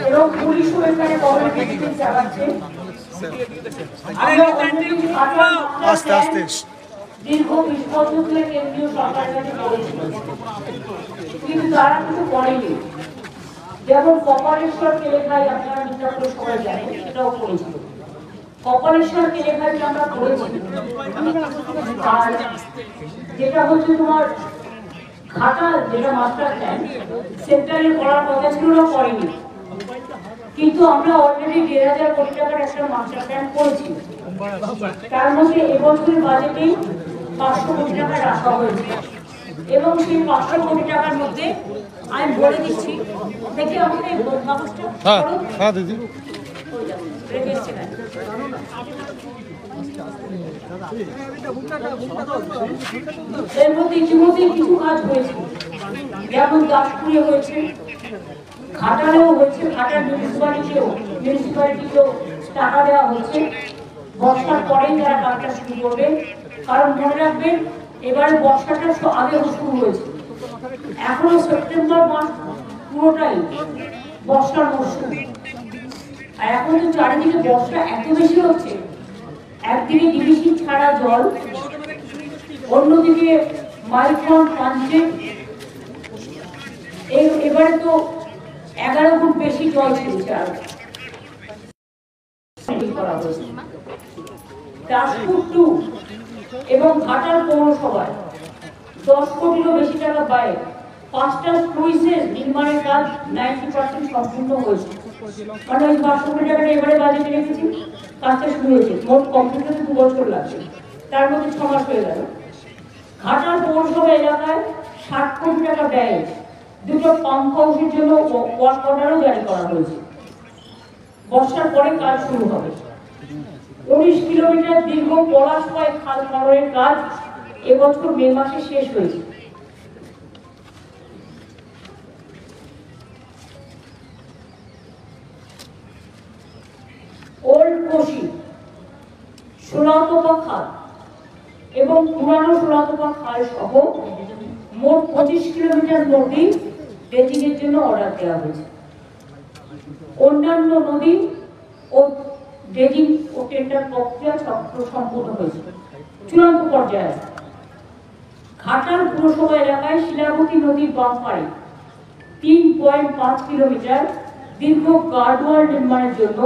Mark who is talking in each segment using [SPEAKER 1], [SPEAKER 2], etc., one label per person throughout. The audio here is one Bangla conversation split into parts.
[SPEAKER 1] এবং পুলিশও এখানে চালাচ্ছে।
[SPEAKER 2] আস্তে আস্তে
[SPEAKER 1] দীর্ঘ 20 বছর ধরে কেন্দ্রীয় সরকারের কাছে করেছিল, কিন্তু তারা কিছু করেনি। যেমন কপালেশ্বর কেলেঙ্কারি আপনারা চিন্তা করে সবাই জানেন, সেটাও করেছিল। কপালেশ্বর কেলেঙ্কারি আমরা করেছি। আর যেটা হচ্ছে তোমার ঘাটা, যেটা মাস্টার প্ল্যান সেন্ট্রালে করার কথা ছিল না, করেনি। কিন্তু আমরা অলরেডি 1,500 কোটি টাকার একটা মাস্টার প্ল্যান করেছি। তার মধ্যে এবছরের বাজেটেই 500 কোটি টাকা রাখা হয়েছে, এবং সেই 500 কোটি টাকার মধ্যে আমি বলে দিচ্ছি, দেখি আমাকে এই কাগজটা
[SPEAKER 2] দিদি
[SPEAKER 1] এর মধ্যে ইতিমধ্যেই কিছু কাজ হয়েছে, যেমন দাসপুরে হয়েছে, ঘাটালেও হয়েছে, ঘাটার মিউনিসিপ্যালিটিকেও টাকা দেওয়া হচ্ছে। বর্ষার পরেই তারা কাজটা শুরু করবে, কারণ মনে রাখবেন এবারে বর্ষাটা আগে শুরু হয়েছে, এখনো সেপ্টেম্বর মাস পুরোটাই বর্ষার মরশুম। আর এখন তো চারিদিকে বর্ষা এত বেশি হচ্ছে, একদিকে ডিবিসি ছাড়া জল, অন্যদিকে মাইক্রন পাঞ্চে এবারে তো 11 ফুট বেশি জল ছেড়েছে। আর দাসপুর 2 এবং ঘাটাল পৌরসভায় 10 কোটিরও বেশি টাকা ব্যয়ে 5টা স্লুইসের নির্মাণের কাজ 90% সম্পূর্ণ হয়েছে। মানে ওই 500 কোটি টাকাটা এবারে বাজেটে রেখেছি, কাজটা শুরু হয়েছে। মোট কমপ্লিট হতে 2 বছর লাগবে, তার মধ্যে 6 মাস হয়ে গেল। ঘাটাল পৌরসভা এলাকায় 60 কোটি টাকা ব্যয়ে 2টো পাম্প হাউসের জন্য ওয়ার্ক অর্ডারও জারি করা হয়েছে। বর্ষার পরে কাজ শুরু হবে। 19 কিলোমিটার দীর্ঘ পলাশপাড় খাল খননের কাজ এবছর মে মাসে শেষ হয়েছে। ওল্ড কোশি, সোনাতপা খাল এবং পুরানো সোনাতপা খাল সহ মোট 25 কিলোমিটার নদী ড্রেজিং এর জন্য অর্ডার দেওয়া হয়েছে। অন্যান্য নদী ও ড্রেজিং ও টেন্ডার প্রক্রিয়া সম্পূর্ণ হয়েছে, চূড়ান্ত পর্যায়ে। ঘাটাল পুরসভা এলাকায় শিলাবতী নদীর বাম পাড়ে 3.5 কিলোমিটার দীর্ঘ গার্ডওয়াল নির্মাণের জন্য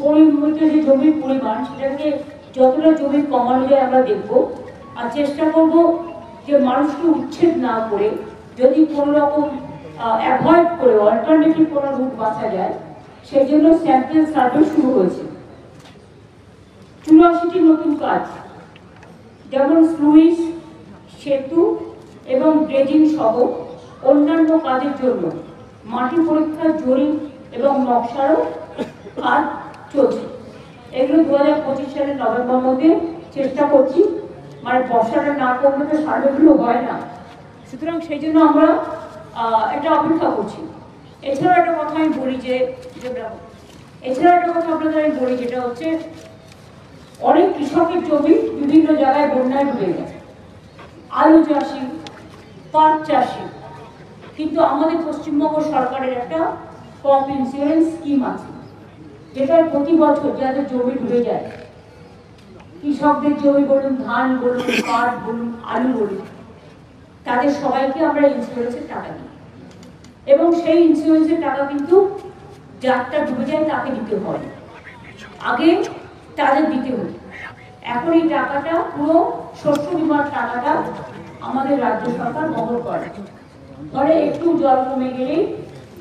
[SPEAKER 1] পরিমিত যে জমির পরিমাণ, সেটাকে যতটা জমি কমানো যায় আমরা দেখব। আর চেষ্টা করব যে মানুষকে উচ্ছেদ না করে, যদি কোনো রকম অ্যাভয়েড করে অল্টারনেটিভ কোনো রুট বাঁচা যায়, সেই জন্য স্যাম্পল সার্ভে শুরু হয়েছে। 84টি নতুন কাজ, যেমন স্লুইস, সেতু এবং ড্রেজিং সহ অন্যান্য কাজের জন্য মাটি পরীক্ষার জরিপ এবং নকশারও কাজ চলছে। এগুলো 2025 সালের নভেম্বর মধ্যে চেষ্টা করছি, মানে বর্ষাটা না করলে তো সার্ভেগুলো হয় না, সুতরাং সেই জন্য আমরা এটা অপেক্ষা করছি। এছাড়া একটা কথা আমি বলি যেটা হচ্ছে অনেক কৃষকের জমি বিভিন্ন জায়গায় বন্যায় ডুবে গেছে, আলু চাষি, পাট চাষি, কিন্তু আমাদের পশ্চিমবঙ্গ সরকারের একটা ক্রপ ইন্স্যুরেন্স স্কিম আছে, যেটা প্রতি বছর যাদের জমি ডুবে যায়, কৃষকদের জমি বলুন, ধান বলুন, পাট বলুন, আলু বলুন, তাদের সবাইকে আমরা ইন্স্যুরেন্সের টাকা দিই। এবং সেই ইন্স্যুরেন্সের টাকা কিন্তু যারটা ডুবে যায় তাকে দিতে হয়, আগে তাদের দিতে হতো। এখন এই টাকাটা পুরো শস্য বীমার টাকাটা আমাদের রাজ্য সরকার বহন করে। ধরে একটু জল কমে গেলেই,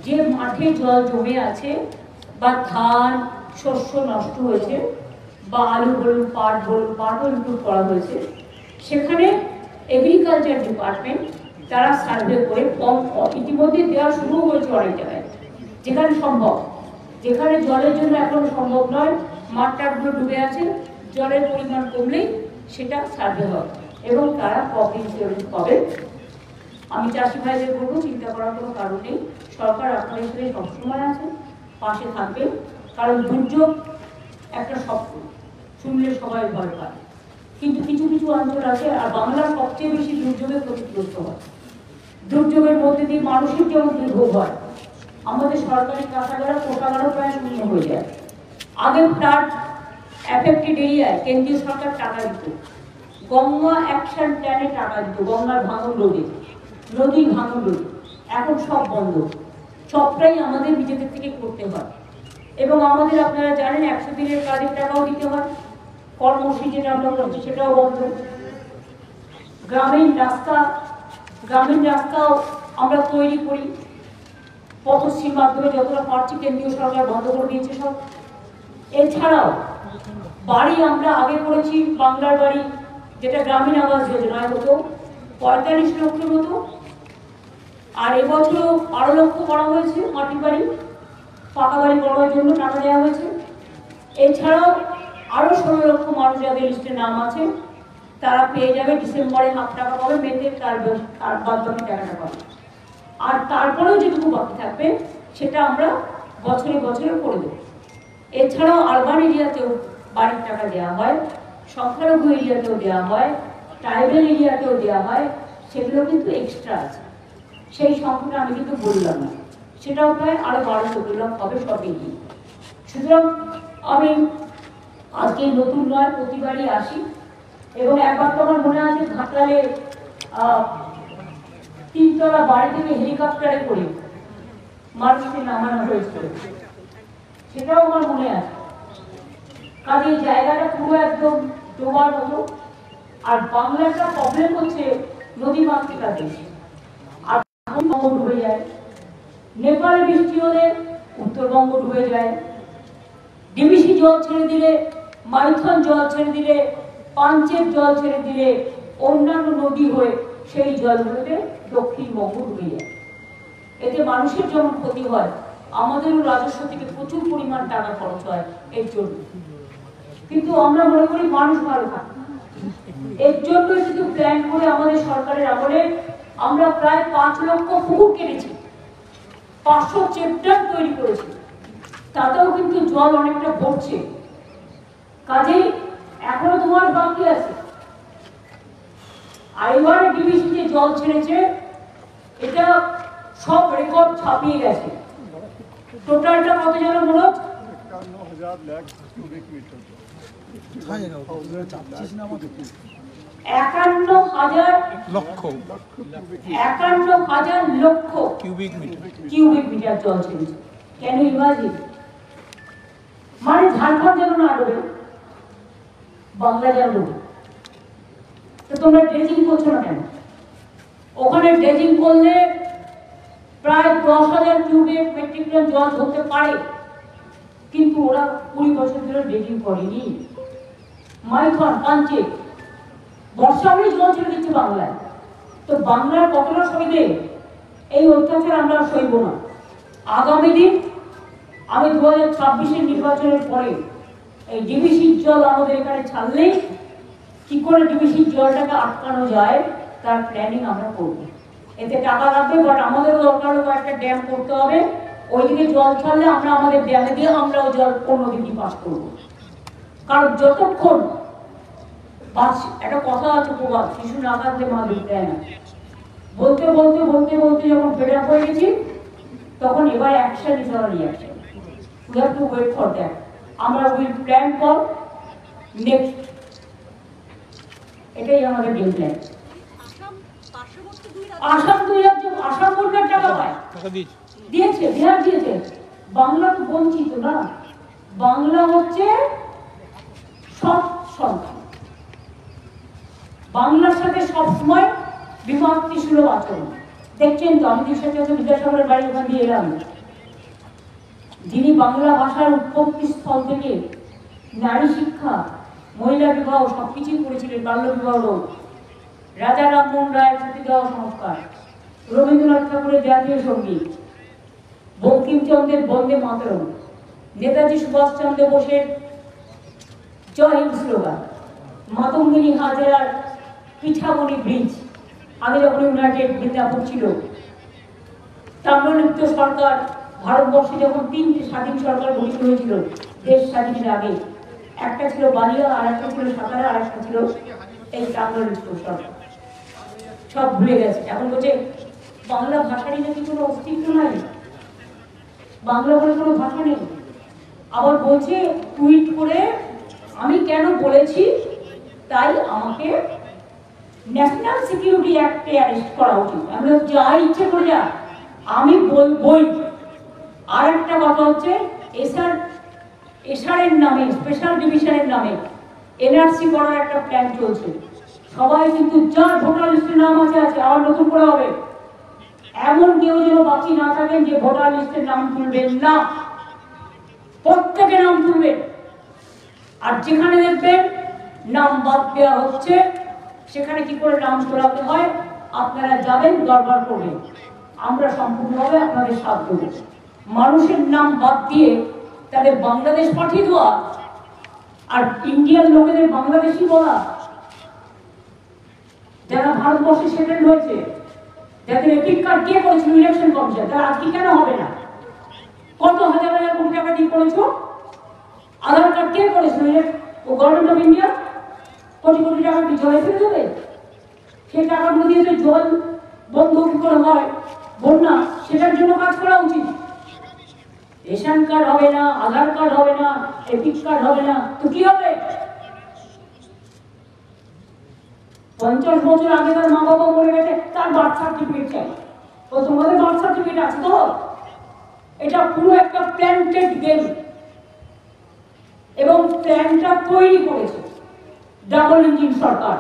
[SPEAKER 1] যে মাঠে জল জমে আছে বা ধান শস্য নষ্ট হয়েছে বা আলু বলুন, পাটও ইনক্লুড করা হয়েছে, সেখানে এগ্রিকালচার ডিপার্টমেন্ট তারা সার্ভে করে ইতিমধ্যে দেওয়া শুরু হয়েছে অনেক জায়গায়, যেখানে সম্ভব, যেখানে জলের জন্য এখন সম্ভব নয়, মাঠটাগুলো ডুবে আছে, জলের পরিমাণ কমলেই সেটা সার্ভে হবে এবং তারা ক্রপ ইন্স্যুরেন্স পাবে। আমি চাষি ভাইদের বলবো, চিন্তা করার কোনো কারণ নেই, সরকার আপনাদের সাথে সবসময় আছে, পাশে থাকবে। কারণ দুর্যোগ একটা শব্দ শুনলে সবাই ভয় পায়, কিন্তু কিছু কিছু অঞ্চল আছে, আর বাংলার সবচেয়ে বেশি দুর্যোগে ক্ষতিগ্রস্ত হয়। দুর্যোগের মধ্যে দিয়ে মানুষের যেমন দুর্ভোগ হয়, আমাদের সরকারি কাঁচাগারা কোষাগারও প্রায় শূন্য হয়ে যায়। আগে ফ্লাড অ্যাফেক্টেড এরিয়ায় কেন্দ্রীয় সরকার টাকা দিত, গঙ্গা অ্যাকশন প্ল্যানে টাকা দিত, গঙ্গার ভাঙন রোধে, নদীর ভাঙন রোধে। এখন সব বন্ধ, সবটাই আমাদের নিজেদের থেকে করতে হয়। এবং আমাদের আপনারা জানেন 100 দিনের কাজের টাকাও দিতে হয়, কর্মসূচি যেটা আমরা করছি সেটাও বন্ধ। গ্রামীণ রাস্তাও আমরা তৈরি করি, পথশ্রীর মাধ্যমে যতটা পারছি কেন্দ্রীয় সরকার বন্ধ করে দিয়েছে সব। এছাড়াও বাড়ি আমরা আগে করেছি, বাংলার বাড়ি যেটা গ্রামীণ আবাস যোজনায় হতো 45 লক্ষের মতো, আর এবছরও 12 লক্ষ করা হয়েছে মাটির বাড়ি, পাকা বাড়ি করার জন্য টাকা দেওয়া হয়েছে। এছাড়াও আরো 16 লক্ষ মানুষ যাদের লিস্টে নাম আছে তারা পেয়ে যাবে, ডিসেম্বরে হাফ টাকা পাবে, মেতে তার বাদ বাকি টাকাটা পাবে। আর তারপরেও যেটুকু বাকি থাকবে সেটা আমরা বছরে বছরে করে দেবো। এছাড়াও আরবান এরিয়াতেও বাড়ির টাকা দেওয়া হয়, সংখ্যালঘু এরিয়াতেও দেওয়া হয়, ট্রাইবেল এরিয়াতেও দেওয়া হয়, সেগুলো কিন্তু এক্সট্রা আছে। সেই সংখ্যাটা আমি কিন্তু বললাম না, সেটাও প্রায় আরো 12 লক্ষ হবে সব এগিয়ে। সুতরাং আমি আজকে নতুন নয়, প্রতিবারই আসি, এবং একবার তো আমার মনে আছে ঘাটালে 3 তলা বাড়ি থেকে হেলিকপ্টারে করে মানুষকে নামানো হয়েছিল, সেটাও আমার মনে আছে। কাজে জায়গাটা পুরো একদম ডোবার মতো। আর বাংলাটা প্রবলেম হচ্ছে নদী মাতৃকা দেশ, আর বঙ্গ ডুবে যায়, নেপালে বৃষ্টি হলে উত্তরবঙ্গ ডুবে যায়, ডিবিসি জল ছেড়ে দিলে, মাইথন জল ছেড়ে দিলে, পাঞ্চের জল ছেড়ে দিলে, অন্যান্য নদী হয়ে সেই জলগুলোতে দক্ষিণবঙ্গ ডুবে যায়। এতে মানুষের যেমন ক্ষতি হয়, আমাদেরও রাজস্ব থেকে প্রচুর পরিমাণ টাকা খরচ হয় এর জন্য। কিন্তু আমরা মনে করি মানুষ ভালো থাকে, এর জন্য কিন্তু প্ল্যান করে আমাদের সরকারের আমলে আমরা প্রায় 5 লক্ষ পুকুর কেটেছি, 500 চেকড্যাম তৈরি করেছি, তাতেও কিন্তু জল অনেকটা ভরছে। কাজেই এখনো তোমার বাকি আছে। আইবার ডিবিসি যে জল ছেড়েছে এটা সব রেকর্ড ছাপিয়ে গেছে। টোটালটা কত যেন মনে হচ্ছে 51,000 লক্ষ কিউবিক মিটার জল ছেড়েছে। কেন ইমাজিন, মানে ঝাড়খণ্ড যেন না ডোবে, বাংলা যেন ডোবে। তো তোমরা ড্রেজিং করছো না কেন? ওখানে ড্রেজিং করলে প্রায় 10,000 কিউবিক মেট্রিক টন জল ধরতে পারে, কিন্তু ওরা 20 বছর ধরে ড্রেজিং করেনি। মাইথন, পাঞ্চে বর্ষা হলে জল ছেড়ে দিচ্ছে বাংলায়। তো বাংলার কতটা সইবে? এই অত্যাচার আমরা সইব না। আগামী দিন আমি 2026-এর নির্বাচনের পরে এই ডিবিসির জল আমাদের এখানে ছাড়লেই কি করে ডিবিসির জলটাকে আটকানো যায় তার প্ল্যানিং আমরা করব। এতে টাকা লাগবে, বাট আমাদেরও দরকার হবে একটা ড্যাম করতে হবে। ওইদিকে জল ছাড়লে আমরা আমাদের ড্যামে দিয়ে আমরাও জল অন্যদিকে পাস করব। কারণ যতক্ষণ একটা কথা আছে প্রবাদ, শিশু না থাকলে মা দুধ দেয় না। বলতে বলতে বলতে বলতে যখন ফেড আপ হয়ে গেছি, তখন এবার action is our reaction. We have to wait for that. আমরা উইল প্ল্যান ফর নেক্সট, এটাই আমাদের গেম প্ল্যান। আসাম 2 লাখ, আসাম সরকার টাকা পায়, দিয়েছে, বিহার দিয়েছে, বাংলা তো বঞ্চিত না। বাংলা হচ্ছে সব সংখ্যা, বাংলার সাথে সবসময় বিভক্তি সুলভ আচরণ। দেখছেন তো, আমি সাথে বিদ্যাসাগরের বাড়ি ওখান দিয়ে এলাম, যিনি বাংলা ভাষার উৎপত্তি স্থল থেকে নারী শিক্ষা, মহিলা বিবাহ সবকিছুই করেছিলেন, বাল্য বিবাহ, রাজা রামমোহন রায়ের সতীদাহ সংস্কার, রবীন্দ্রনাথ ঠাকুরের জাতীয় সঙ্গীত, বঙ্কিমচন্দ্রের বন্দে মাতরম, নেতাজি সুভাষচন্দ্র বোসের জয় হিন্দ স্লোগান, মাতঙ্গিনী হাজরার পিঠামণি ব্রিজ, আগে যখন ইউনাইটেড বৃন্দাবন ছিল, তাম্রলিপ্ত সরকার, ভারতবর্ষে যখন 3টে স্বাধীন সরকার গঠিত হয়েছিল দেশ স্বাধীনের আগে, একটা ছিল বালিয়া, আর একটা ছিল সাতারা, আর একটা ছিল এই টাঙ্গাইল সব ভুলে গেছে। এখন বলছে বাংলা ভাষারই নাকি কোনো অস্তিত্ব নাই, বাংলা বলে কোনো ভাষা নেই। আবার বলছে টুইট করে আমি কেন বলেছি তাই আমাকে ন্যাশনাল সিকিউরিটি অ্যাক্টে অ্যারেস্ট করা উচিত। আমরা যা ইচ্ছে করে যা আমি বলবই। আর একটা কথা হচ্ছে এসআরের নামে, স্পেশাল ডিভিশনের নামে এনআরসি করার একটা প্ল্যান চলছে। সবাই কিন্তু যার ভোটার লিস্টের নাম আছে আবার নতুন করে হবে। এমন কেউ যেন বাকি না থাকেন যে ভোটার লিস্টের নাম তুলবেন না, প্রত্যেকের নাম তুলবেন। আর যেখানে দেখবেন নাম বাদ দেওয়া হচ্ছে সেখানে কি করে নাম তোলাতে হয় আপনারা যাবেন, দরবার করবেন, আমরা সম্পূর্ণভাবে আপনাদের সাথ দেব। মানুষের নাম বাদ দিয়ে তাদের বাংলাদেশ পাঠিয়ে দেওয়া আর ইন্ডিয়ান লোকেদের বাংলাদেশি বলা, যারা ভারতবর্ষে সেটেল হয়েছে, যাদের এপিক কার্ড কে করেছিল ইলেকশন কমিশন, তারা আজকে কেন হবে না? কত হাজার হাজার কোটি টাকা দিয়ে করেছো? আধার কার্ড কে করেছিল? ও government of India crore crore টাকা কি জলে ফেলে দেবে? সেই টাকাগুলো দিয়ে যে জল বন্ধ কি করে হয়, বন্যা, সেটার জন্য কাজ করা উচিত। রেশন কার্ড হবে না, আধার কার্ড হবে না, এপিক কার্ড হবে না, তো কি হবে? 50 বছর আগে তার মা বাবা মরে গেছে, তার বার্থ সার্টিফিকেট চাই। তো তোমাদের বার্থ সার্টিফিকেট আছে তো? এটা পুরো একটা প্ল্যান্টেড গেম। এবং প্ল্যানটা তৈরি করেছে double engine Sarkar,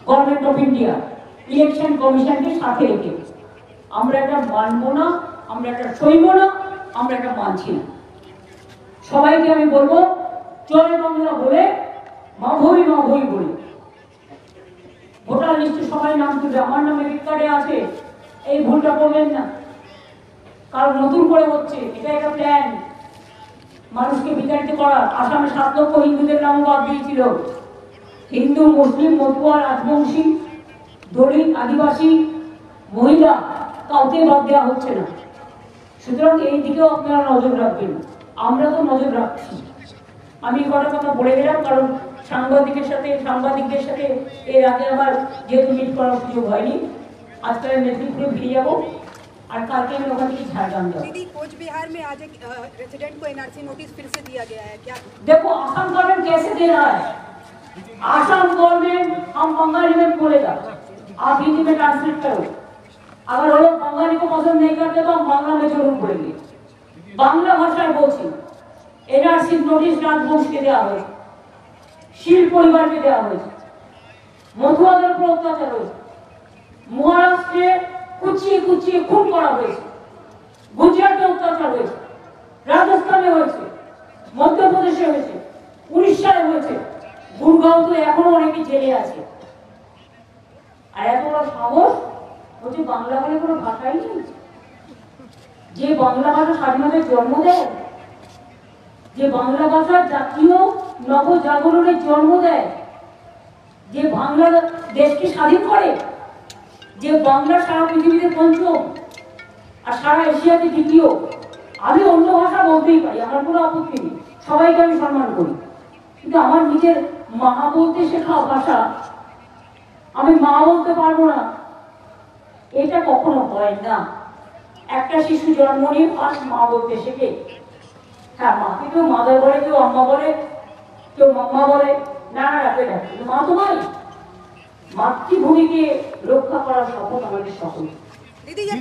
[SPEAKER 1] government of India, election কমিশনকে সাথে রেখে। আমরা এটা মানবো না, আমরা এটা সইব না, আমরা এটা মানছি না। সবাইকে আমি বলবো জয় বাংলা বলে মা ভই বলে ভোটার লিস্টে সবাই নাম তুলবে। আমার নাম এপিক কার্ডে আছে, এই ভুলটা করবেন না। কারণ নতুন করে হচ্ছে, এটা একটা প্ল্যান মানুষকে বিতাড়িত করার। আসামে 7 লক্ষ হিন্দুদের নাম বাদ দিয়েছিল। হিন্দু, মুসলিম, মতুয়া, রাজবংশী, দলিত, আদিবাসী, মহিলা কাউকে বাদ দেওয়া হচ্ছে না। সুতরাং এই দিকেও আপনারা নজর রাখবেন, আমরা তো নজর রাখছি। আমি কটা কথা বলে গেলাম কারণ সাংবাদিকদের সাথে এর আগে আমার যেহেতু মিট করার সুযোগ হয়নি, আজকে আমি মেদিনীপুরে ফিরে যাবো और कल के लोगों की झारखंड जाओ।
[SPEAKER 3] दीदी कोच बिहार में आज एक रेजिडेंट को एनआरसी नोटिस फिर से दिया गया है क्या?
[SPEAKER 1] देखो आसाम गवर्नमेंट कैसे दे रहा है। आसाम गवर्नमेंट हम बंगाली में बोलेगा, आप हिंदी में ट्रांसलेट करो। अगर वो लोग बंगाली को पसंद नहीं करते तो हम बांग्ला में जरूर बोलेंगे। बांग्ला भाषाয় বলছি এনআরসি নোটিশ রাজবংশকে দেওয়া হয়েছে, শীল পরিবারকে দেওয়া হয়েছে, মধুয়াদের উপর অত্যাচার হয়েছে, মহারাষ্ট্রে কুচিয়ে কুচিয়ে খুন করা হয়েছে, গুজরাটে অত্যাচার হয়েছে, রাজস্থানে হয়েছে, মধ্যপ্রদেশে হয়েছে, উড়িষ্যায় হয়েছে, গুরগাঁও তো এখনো অনেকে জেলে আছে। আর এত বড় সাহস হচ্ছে বাংলা বলে কোনো ভাষাই নেই। যে বাংলা ভাষা স্বাধীনতার জন্ম দেয়, যে বাংলা ভাষা জাতীয় নবজাগরণের জন্ম দেয়, যে বাংলা দেশকে স্বাধীন করে, যে বাংলা সারা পৃথিবীতে পঞ্চম আর সারা এশিয়াতে দ্বিতীয়। আমি অন্য ভাষা বলতেই পারি, আমার কোনো আপত্তি নেই, সবাইকে আমি সম্মান করি, কিন্তু আমার নিজের মা বলতে শেখা ভাষা আমি মা বলতে পারবো না, এটা কখনো হয় না। একটা শিশু জন্ম নিয়ে ফার্স্ট মা বলতে শেখে। হ্যাঁ, মাকে কেউ মাদার বলে, কেউ আম্মা বলে, কেউ মাম্মা বলে, নানা রাখে না, কিন্তু মা তো মাই। মাতৃভূমিকে রক্ষা করার শপথ আমাদের সকল।
[SPEAKER 3] दीदी ये